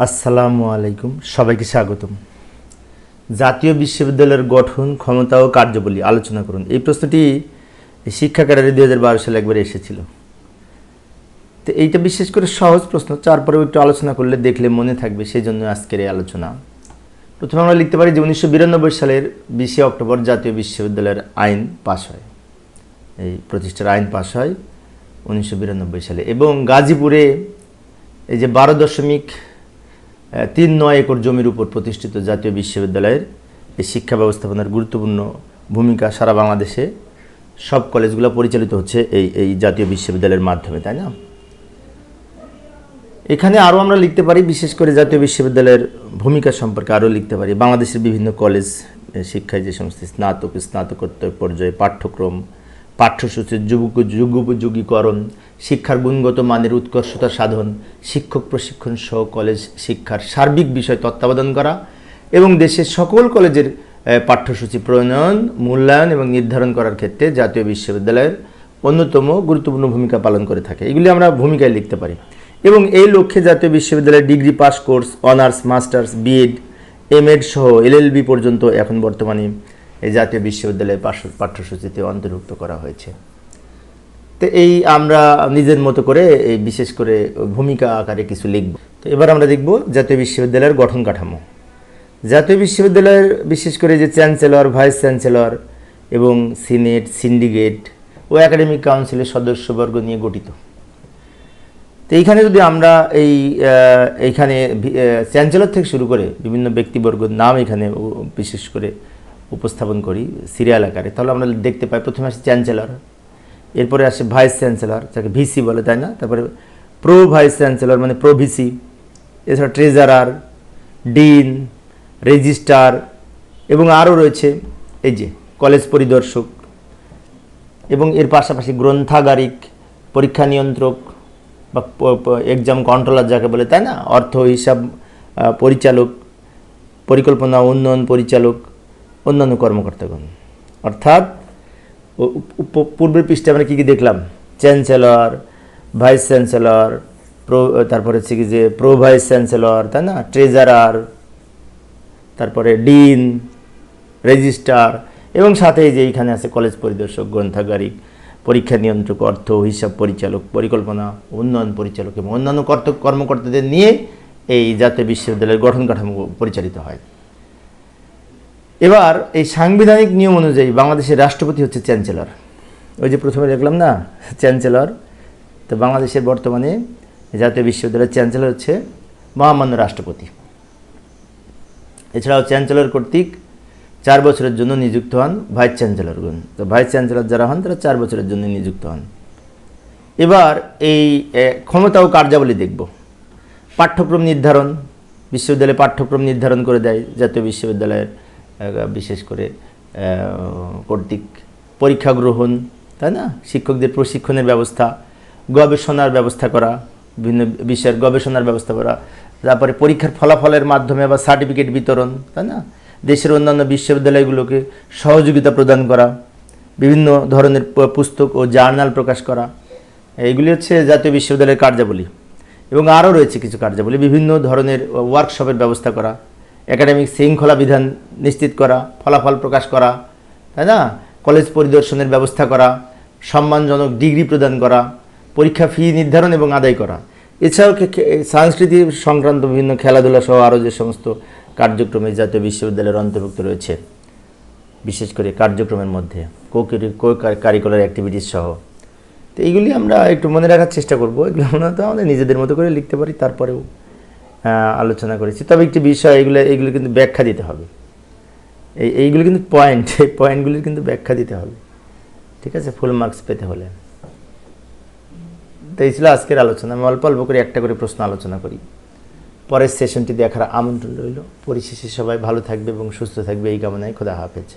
আসসালামু আলাইকুম, সবাইকে স্বাগতম। জাতীয় বিশ্ববিদ্যালয়ের গঠন, ক্ষমতা ও কার্যাবলী আলোচনা করুন। এই প্রশ্নটি শিক্ষা ক্যাডারে 2012 সালে একবার এসেছিল। তো এইটা বিশেষ করে সহজ প্রশ্ন, তারপরেও একটু আলোচনা করলে দেখলে মনে থাকবে, সেই জন্য আজকের এই আলোচনা। প্রথমে আমরা লিখতে পারি যে 1992 সালের 20 অক্টোবর জাতীয় বিশ্ববিদ্যালয়ের আইন পাশ হয়। এই প্রতিষ্ঠার আইন পাশ হয় 1992 সালে, এবং গাজীপুরে এই যে 12.39 একর জমির উপর প্রতিষ্ঠিত জাতীয় বিশ্ববিদ্যালয়ের এই শিক্ষা ব্যবস্থাপনার গুরুত্বপূর্ণ ভূমিকা সারা বাংলাদেশে সব কলেজগুলো পরিচালিত হচ্ছে এই জাতীয় বিশ্ববিদ্যালয়ের মাধ্যমে, তাই না? এখানে আরও আমরা লিখতে পারি, বিশেষ করে জাতীয় বিশ্ববিদ্যালয়ের ভূমিকা সম্পর্কে আরও লিখতে পারি। বাংলাদেশের বিভিন্ন কলেজ শিক্ষায় যে সমস্ত স্নাতকোত্তর পর্যায়ে পাঠ্যক্রম, পাঠ্যসূচির যুগোপযোগীকরণ, শিক্ষার গুণগত মানের উৎকর্ষতা সাধন, শিক্ষক প্রশিক্ষণ সহ কলেজ শিক্ষার সার্বিক বিষয় তত্ত্বাবধান করা এবং দেশের সকল কলেজের পাঠ্যসূচি প্রণয়ন, মূল্যায়ন এবং নির্ধারণ করার ক্ষেত্রে জাতীয় বিশ্ববিদ্যালয়ের অন্যতম গুরুত্বপূর্ণ ভূমিকা পালন করে থাকে। এগুলি আমরা ভূমিকায় লিখতে পারি। এবং এই লক্ষ্যে জাতীয় বিশ্ববিদ্যালয়ের degree pass course, honours, masters, BEd, MEd সহ এলএলবি পর্যন্ত এখন বর্তমানে এই জাতীয় বিশ্ববিদ্যালয়ের পাঠ্যসূচিতে অন্তর্ভুক্ত করা হয়েছে। তো এই আমরা নিজের মতো করে এই বিশেষ করে ভূমিকা আকারে কিছু লিখব। তো এবার আমরা দেখব জাতীয় বিশ্ববিদ্যালয়ের গঠন কাঠামো। জাতীয় বিশ্ববিদ্যালয়ের বিশেষ করে যে চ্যান্সেলর, ভাইস চ্যান্সেলর এবং সিনেট, সিন্ডিকেট ও একাডেমিক কাউন্সিলের সদস্যবর্গ নিয়ে গঠিত। তো এইখানে যদি আমরা এইখানে চ্যান্সেলর থেকে শুরু করে বিভিন্ন ব্যক্তিবর্গের নাম এখানে বিশেষ করে উপস্থাপন করি সিরিয়াল আকারে, তাহলে আমরা দেখতে পাই প্রথমে আসে চ্যান্সেলর, এরপরে আসে ভাইস চ্যান্সেলর, যাকে ভিসি বলে, তাই না? তারপরে প্রো ভাইস চ্যান্সেলর মানে প্রো ভিসি, এছাড়া ট্রেজারার, ডিন, রেজিস্ট্রার এবং আরও রয়েছে এই যে কলেজ পরিদর্শক, এবং এর পাশাপাশি গ্রন্থাগারিক, পরীক্ষা নিয়ন্ত্রক বা এক্সাম কন্ট্রোলার যাকে বলে, তাই না? অর্থ হিসাব পরিচালক, পরিকল্পনা উন্নয়ন পরিচালক, অন্যান্য কর্মকর্তাগণ। অর্থাৎ পূর্বের পৃষ্ঠে আমরা কী কী দেখলাম? চ্যান্সেলর, ভাইস চ্যান্সেলর, তারপরে হচ্ছে কি যে প্রো ভাইস চ্যান্সেলর, তাই না? ট্রেজারার, তারপরে ডিন, রেজিস্ট্রার, এবং সাথে যে এইখানে আছে কলেজ পরিদর্শক, গ্রন্থাগারিক, পরীক্ষা নিয়ন্ত্রক, অর্থ হিসাব পরিচালক, পরিকল্পনা উন্নয়ন পরিচালক এবং অন্যান্য কর্মকর্তাদের নিয়ে এই জাতীয় বিশ্ববিদ্যালয়ের গঠন কাঠামো পরিচালিত হয়। এবার এই সাংবিধানিক নিয়ম অনুযায়ী বাংলাদেশের রাষ্ট্রপতি হচ্ছে চ্যান্সেলর। ওই যে প্রথমে দেখলাম না চ্যান্সেলর, তো বাংলাদেশের বর্তমানে জাতীয় বিশ্ববিদ্যালয়ের চ্যান্সেলর হচ্ছে মহামান্য রাষ্ট্রপতি। এছাড়াও চ্যান্সেলর কর্তৃক 4 বছরের জন্য নিযুক্ত হন ভাইস চ্যান্সেলরগণ। তো ভাইস চ্যান্সেলর যারা হন তারা 4 বছরের জন্য নিযুক্ত হন। এবার এই ক্ষমতা ও কার্যাবলী দেখব। পাঠ্যক্রম নির্ধারণ, বিশ্ববিদ্যালয়ে পাঠ্যক্রম নির্ধারণ করে দেয় জাতীয় বিশ্ববিদ্যালয়ের বিশেষ করে কর্তৃক। পরীক্ষা গ্রহণ, তাই না? শিক্ষকদের প্রশিক্ষণের ব্যবস্থা, গবেষণার ব্যবস্থা করা, বিভিন্ন বিষয়ের গবেষণার ব্যবস্থা করা, তারপরে পরীক্ষার ফলাফলের মাধ্যমে বা সার্টিফিকেট বিতরণ, তাই না? দেশের অন্যান্য বিশ্ববিদ্যালয়গুলোকে সহযোগিতা প্রদান করা, বিভিন্ন ধরনের পুস্তক ও জার্নাল প্রকাশ করা, এইগুলি হচ্ছে জাতীয় বিশ্ববিদ্যালয়ের কার্যাবলী। এবং আরও রয়েছে কিছু কার্যাবলী, বিভিন্ন ধরনের ওয়ার্কশপের ব্যবস্থা করা, একাডেমিক শৃঙ্খলা বিধান নিশ্চিত করা, ফলাফল প্রকাশ করা, তাই না? কলেজ পরিদর্শনের ব্যবস্থা করা, সম্মানজনক ডিগ্রি প্রদান করা, পরীক্ষা ফি নির্ধারণ এবং আদায় করা। এছাড়াও সংস্কৃতি সংক্রান্ত বিভিন্ন খেলাধুলা সহ আরও যে সমস্ত কার্যক্রমে জাতীয় বিশ্ববিদ্যালয়ের অন্তর্ভুক্ত রয়েছে, বিশেষ করে কার্যক্রমের মধ্যে কো কারিকুলার অ্যাক্টিভিটিস সহ। তো এইগুলি আমরা একটু মনে রাখার চেষ্টা করব। এগুলো আমরা তো আমাদের নিজেদের মতো করে লিখতে পারি, তারপরেও আলোচনা করেছি। তবে একটি বিষয়, এইগুলো কিন্তু ব্যাখ্যা দিতে হবে। এইগুলো কিন্তু পয়েন্ট, এই পয়েন্টগুলির কিন্তু ব্যাখ্যা দিতে হবে, ঠিক আছে, ফুল মার্কস পেতে হলে। তো এই ছিল আজকের আলোচনা। আমি অল্প অল্প করে একটা করে প্রশ্ন আলোচনা করি। পরের সেশনটি দেখার আমন্ত্রণ রইল। পরিশেষে সবাই ভালো থাকবে এবং সুস্থ থাকবে এই কামনায়। খোদা হাফেজ।